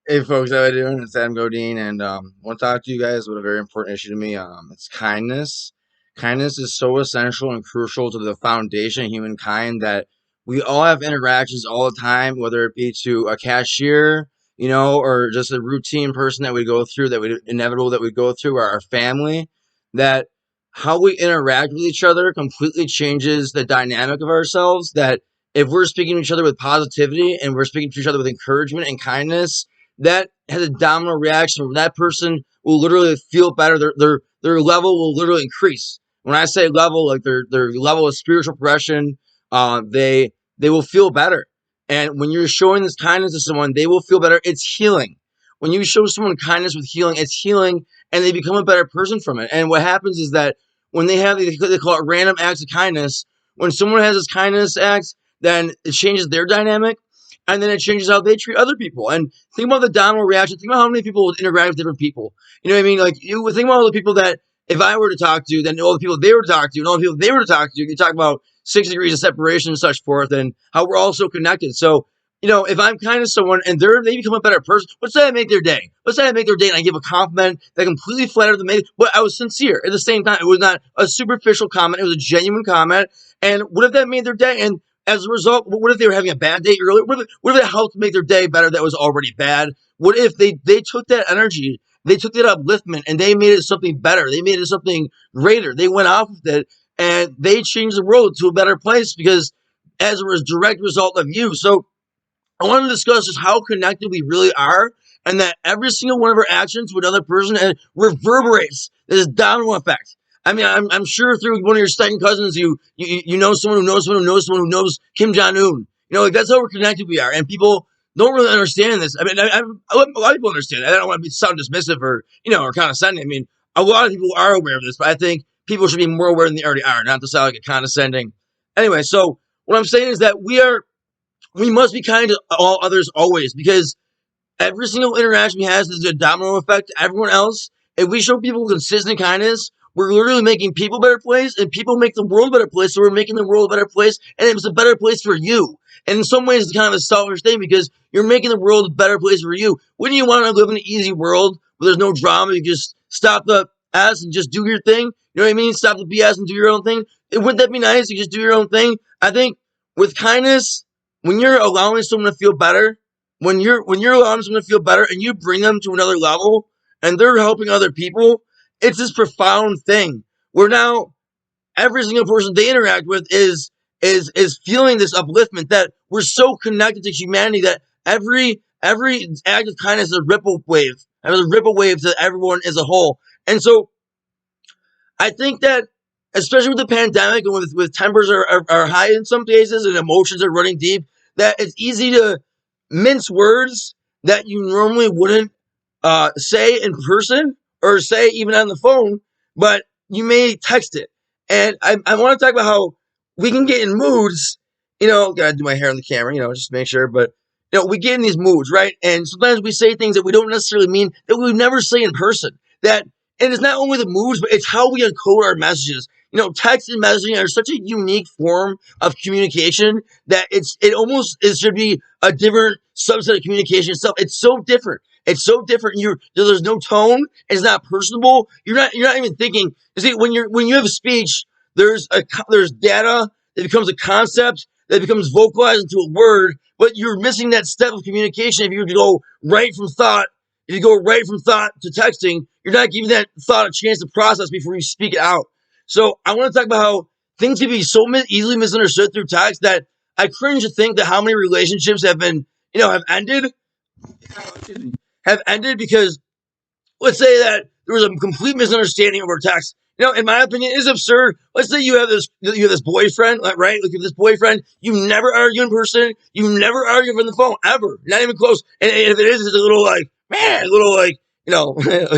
Hey folks, how you doing? It's Adam Godin, and want to talk to you guys about a very important issue to me. It's kindness. Kindness is so essential and crucial to the foundation of humankind that we all have interactions all the time, whether it be to a cashier, or just a routine person that we go through, that we inevitable that we go through, or our family. That how we interact with each other completely changes the dynamic of ourselves. That if we're speaking to each other with positivity and we're speaking to each other with encouragement and kindness, that has a domino reaction where that person will literally feel better. Their level will literally increase. When I say level, like their level of spiritual progression, they will feel better. And when you're showing this kindness to someone, they will feel better. It's healing. When you show someone kindness with healing, it's healing, and they become a better person from it. And what happens is that when they call it random acts of kindness. When someone has this kindness act, then it changes their dynamic, and then it changes how they treat other people. And think about the domino reaction. Think about how many people would interact with different people. You know what I mean? Like, you would think about all the people that if I were to talk to, then all the people they were to talk to, and all the people they were to talk to. You talk about 6 degrees of separation and such forth, and how we're all so connected. So, if I'm kind to someone and they become a better person, let's say I make their day. Let's say I make their day and I give a compliment that completely flattered them, but I was sincere. At the same time, it was not a superficial comment. It was a genuine comment. And what if that made their day? And as a result, what if they were having a bad day earlier? What if it helped make their day better that was already bad? What if they took that energy, they took that upliftment, and they made it something better? They made it something greater. They went off with it, and they changed the world to a better place because as a direct result of you. So I want to discuss just how connected we really are, and that every single one of our actions with another person reverberates this domino effect. I mean, I'm sure through one of your second cousins, you know someone who knows someone who knows someone who knows Kim Jong Un. Like that's how we're connected we are, and people don't really understand this. I mean, a lot of people understand. I don't want to sound dismissive or condescending. I mean, a lot of people are aware of this, but I think people should be more aware than they already are. Not to sound like a condescending. Anyway, so what I'm saying is that we must be kind to all others always, because every single interaction we have is a domino effect to everyone else. If we show people consistent kindness, we're literally making people a better place, and people make the world a better place. So we're making the world a better place, and it's a better place for you. And in some ways, it's kind of a selfish thing because you're making the world a better place for you. Wouldn't you want to live in an easy world where there's no drama? You just stop the S and just do your thing. You know what I mean? Stop the BS and do your own thing. Wouldn't that be nice? You just do your own thing. I think with kindness, when you're allowing someone to feel better, when you're allowing someone to feel better and you bring them to another level and they're helping other people, it's this profound thing where now every single person they interact with is feeling this upliftment, that we're so connected to humanity that every act of kindness is a ripple wave. And it's a ripple wave to everyone as a whole. And so I think that, especially with the pandemic and with tempers are high in some cases and emotions are running deep, that it's easy to mince words that you normally wouldn't say in person or say even on the phone, but you may text it. And I want to talk about how we can get in moods, gotta do my hair on the camera, just to make sure, but we get in these moods, right? And sometimes we say things that we don't necessarily mean, that we would never say in person. And it's not only the moods, but it's how we encode our messages. Text and messaging are such a unique form of communication that it should be a different subset of communication itself. It's so different. It's so different. There's no tone. It's not personable. You're not even thinking. You see, when you have a speech, there's data that becomes a concept that becomes vocalized into a word, but you're missing that step of communication if you go right from thought. If you go right from thought to texting, you're not giving that thought a chance to process before you speak it out. So I want to talk about how things can be so easily misunderstood through text that I cringe to think that how many relationships have been, have ended, because let's say that there was a complete misunderstanding over text. In my opinion, it's absurd. Let's say you have this boyfriend, right? Like, if this boyfriend, you never argue in person, you never argue on the phone, ever, not even close. And if it is, it's a little a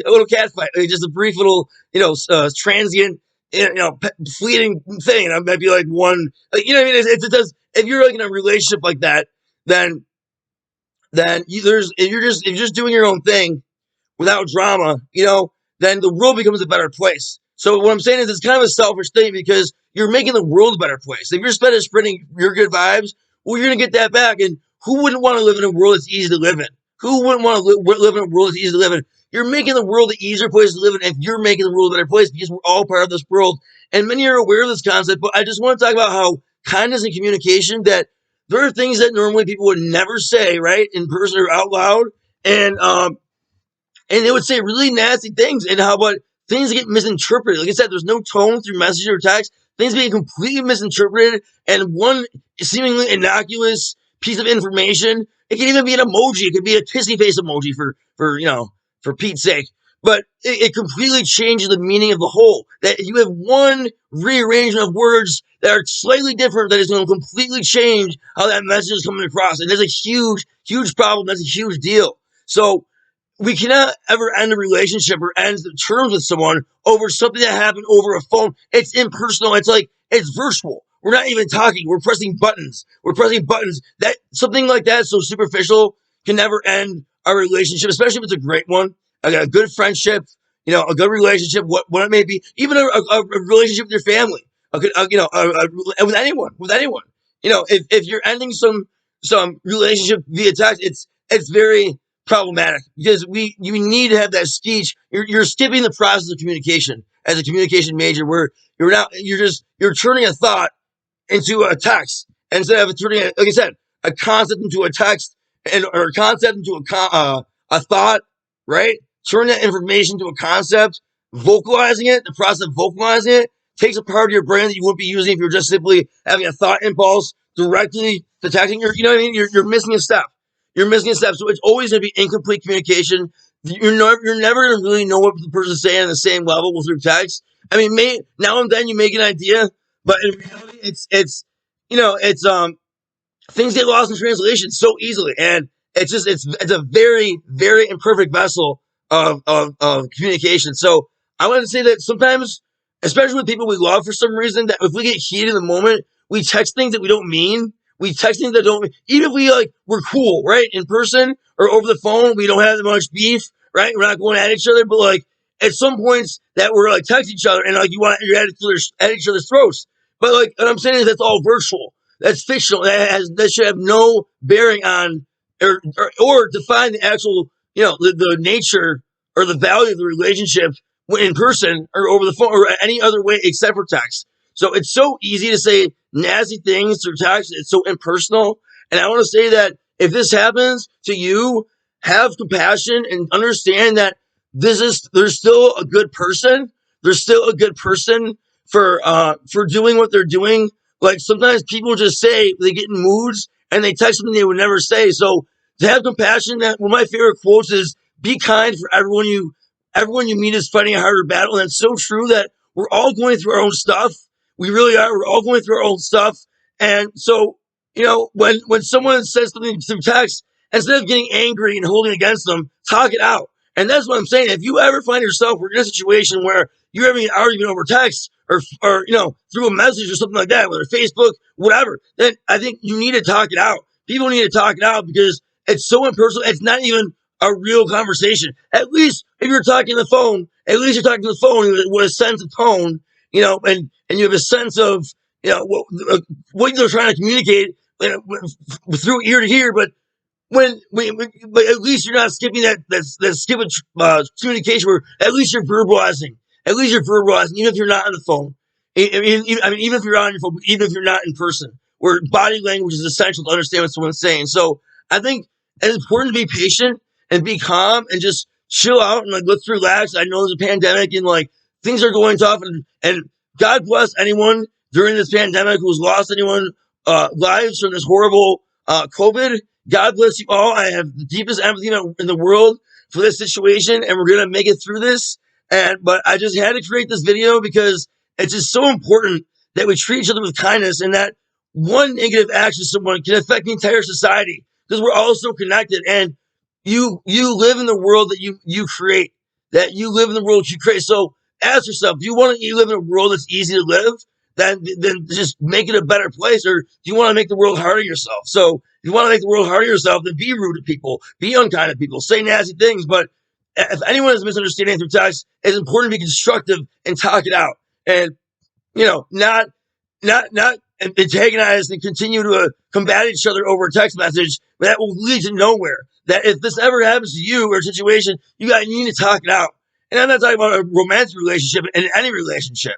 little cat fight, just a brief little, transient, fleeting thing. That might be like one, what I mean? It does. If you're like in a relationship like that, then if you're just doing your own thing without drama, then the world becomes a better place. So what I'm saying is it's kind of a selfish thing because you're making the world a better place. If you're spreading your good vibes, well, you're going to get that back. And who wouldn't want to live in a world that's easy to live in? Who wouldn't want to live in a world that's easy to live in? You're making the world an easier place to live in if you're making the world a better place because we're all part of this world. And many are aware of this concept, but I just want to talk about how kindness and communication, that there are things that normally people would never say, right, in person or out loud. And and they would say really nasty things, and how about things get misinterpreted. Like I said, there's no tone through message or text. Things being completely misinterpreted, and one seemingly innocuous piece of information, it can even be an emoji. It could be a kissy face emoji for Pete's sake. But it completely changes the meaning of the whole. That you have one rearrangement of words that are slightly different that is going to completely change how that message is coming across. And that's a huge, huge problem. That's a huge deal. So we cannot ever end a relationship or end the terms with someone over something that happened over a phone. It's impersonal. It's like, it's virtual. We're not even talking. We're pressing buttons. We're pressing buttons. That something like that, so superficial, can never end our relationship, especially if it's a great one, a good friendship, a good relationship, what it may be, even a relationship with your family, with anyone. If you're ending some relationship via text, it's very problematic because you need to have that speech. You're skipping the process of communication as a communication major, where you're turning a thought into a text instead of turning it, like I said, a concept into a text, or a concept into a thought, right? Turn that information to a concept, vocalizing it. The process of vocalizing it takes a part of your brain that you wouldn't be using if you're just simply having a thought impulse directly detecting you know what I mean? You're missing a step. You're missing a step. So it's always going to be incomplete communication. You're never going to really know what the person's saying on the same level through text. I mean, now and then you make an idea, but in reality, it's things get lost in translation so easily, and it's a very, very imperfect vessel of communication. So I want to say that sometimes, especially with people we love for some reason, that if we get heated in the moment, we text things that we don't mean. We text things that don't, even if we're cool, right? In person or over the phone, we don't have that much beef, right? We're not going at each other, but at some points that we're texting each other, and you're at each other's throats. But what I'm saying is that's all virtual. That's fictional. That should have no bearing on or define the actual, the nature or the value of the relationship in person or over the phone or any other way except for text. So it's so easy to say nasty things through text. It's so impersonal. And I want to say that if this happens to you, have compassion and understand that there's still a good person. There's still a good person for doing what they're doing. Like sometimes people just say they get in moods and they text something they would never say. So to have compassion, that one of my favorite quotes is, "Be kind, for everyone you meet is fighting a harder battle." And it's so true that we're all going through our own stuff. We really are. We're all going through our own stuff. And so, when someone says something through text, instead of getting angry and holding against them, talk it out. And that's what I'm saying. If you ever find yourself in a situation where you're having an argument over text or through a message or something like that, whether Facebook, whatever, then I think you need to talk it out. People need to talk it out because it's so impersonal. It's not even a real conversation. At least if you're talking on the phone, at least you're talking on the phone with a sense of tone, and you have a sense of, what they're trying to communicate through ear to ear. But but at least you're not skipping that skipping communication where at least you're verbalizing. At least you're verbalizing, even if you're not on the phone. Even if you're on your phone, even if you're not in person, where body language is essential to understand what someone's saying. So I think it's important to be patient and be calm and just chill out and let's relax. I know there's a pandemic and things are going tough, and God bless anyone during this pandemic who's lost anyone lives from this horrible COVID. God bless you all. I have the deepest empathy in the world for this situation, and we're gonna make it through this. But I just had to create this video because it's just so important that we treat each other with kindness, and that one negative action of someone can affect the entire society because we're all so connected. And you live in the world that you create. That you live in the world you create. So ask yourself: do you want to live in a world that's easy to live? Then just make it a better place, or do you want to make the world harder on yourself? So if you want to make the world harder on yourself, then be rude to people, be unkind to people, say nasty things. But if anyone is misunderstanding through text, it's important to be constructive and talk it out, and not antagonize and continue to combat each other over a text message, that will lead to nowhere. That if this ever happens to you or a situation, you need to talk it out. And I'm not talking about a romantic relationship in any relationship.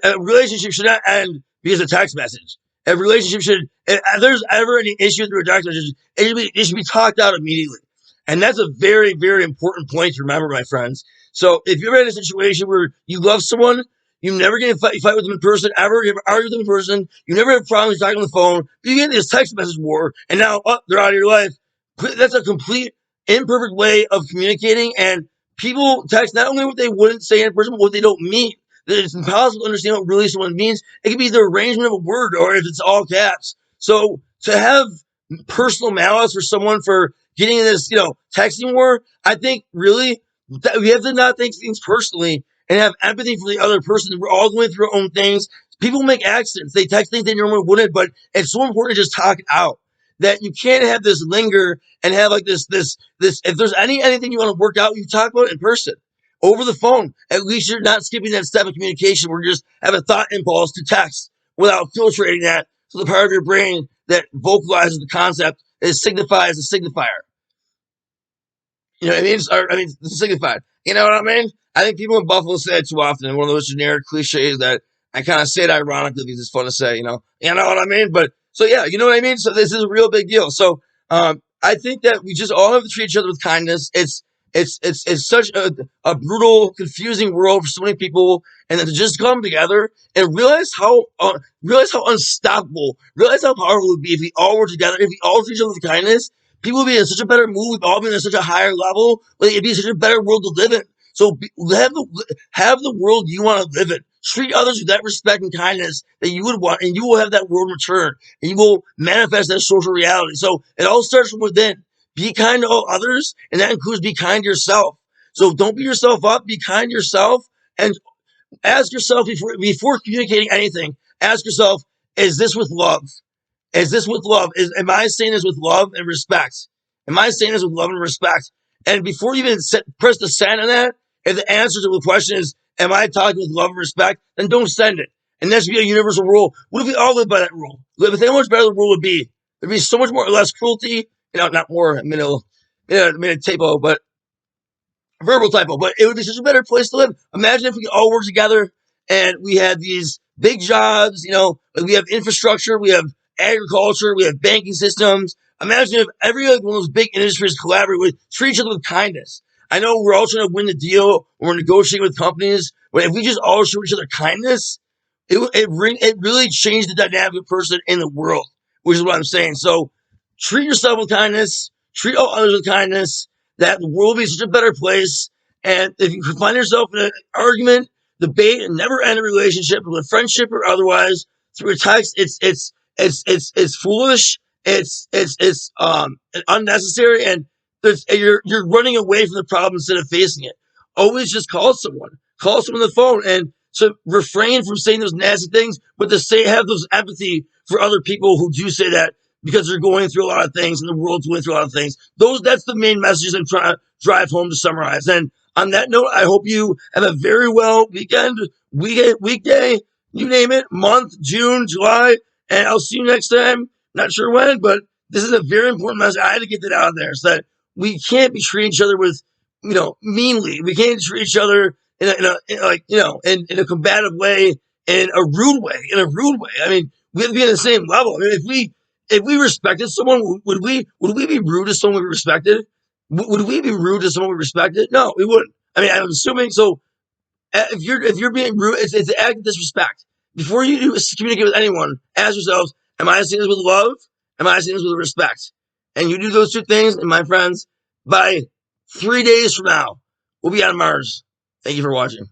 A relationship should not end because of text message. A relationship should, if there's ever any issue through a text message, it should be talked out immediately. And that's a very, very important point to remember, my friends. So if you're in a situation where you love someone, you never get in a fight with them in person, ever. You ever argue with them in person. You never have problems talking on the phone. You get in this text message war, and now, they're out of your life. That's a complete imperfect way of communicating, and people text not only what they wouldn't say in person, but what they don't mean. That it's impossible to understand what really someone means. It could be the arrangement of a word, or if it's all caps. So to have personal malice for someone for getting in this, texting war, I think really that we have to not take things personally and have empathy for the other person. We're all going through our own things. People make accidents. They text things they normally wouldn't, but it's so important to just talk it out. That you can't have this linger and have like this. If there's anything you want to work out, you talk about it in person, over the phone. At least you're not skipping that step of communication where you just have a thought impulse to text without filtrating that. So the part of your brain that vocalizes the concept is signifies a signifier. You know what I mean? It's signified. You know what I mean? I think people in Buffalo say it too often. And one of those generic cliches that I kind of say it ironically because it's fun to say, You know what I mean? But so yeah, you know what I mean? So this is a real big deal. So I think that we just all have to treat each other with kindness. It's such a brutal, confusing world for so many people, and then to just come together and realize how unstoppable, realize how powerful it would be if we all were together, if we all treat each other with kindness. People would be in such a better mood. We'd all be in such a higher level. Like, it'd be such a better world to live in. So have the world you want to live in. Treat others with that respect and kindness that you would want, and you will have that world in return, and you will manifest that social reality. So it all starts from within. Be kind to all others, and that includes be kind to yourself. So don't beat yourself up. Be kind to yourself, and ask yourself before communicating anything. Ask yourself: is this with love? Is this with love? Am I saying this with love and respect? Am I saying this with love and respect? And before you even press the send on that, if the answer to the question is, am I talking with love and respect? Then don't send it. And that should be a universal rule. What if we all live by that rule? Think how much better the world would be. There'd be so much more less cruelty. Not more typo, but verbal typo, but it would be such a better place to live. Imagine if we all work together and we had these big jobs, like we have infrastructure, we have agriculture, we have banking systems. Imagine if every one of those big industries collaborate with, treat each other with kindness. I know we're all trying to win the deal when we're negotiating with companies, but if we just all show each other kindness, it really changed the dynamic of person in the world, which is what I'm saying. So treat yourself with kindness, treat all others with kindness, that the world will be such a better place. And if you find yourself in an argument, debate, and never end a relationship, with friendship or otherwise, through a text, it's foolish. It's unnecessary, and you're running away from the problem instead of facing it. Always just call someone on the phone, and to refrain from saying those nasty things, but to have those empathy for other people who do say that, because they're going through a lot of things and the world's going through a lot of things. That's the main messages I'm trying to drive home to summarize. And on that note, I hope you have a very well weekday, you name it, month, June, July, and I'll see you next time. Not sure when, but this is a very important message. I had to get that out of there, so that we can't be treating each other with, meanly. We can't treat each other in a combative way, in a rude way. I mean, we have to be on the same level. I mean, if we respected someone, would we be rude to someone we respected? Would we be rude to someone we respected? No, we wouldn't. I mean, I'm assuming so. If you're being rude, it's an act of disrespect. Before you communicate with anyone, ask yourselves: am I saying this with love? Am I saying this with respect? And you do those two things, and my friends, by 3 days from now, we'll be on Mars. Thank you for watching.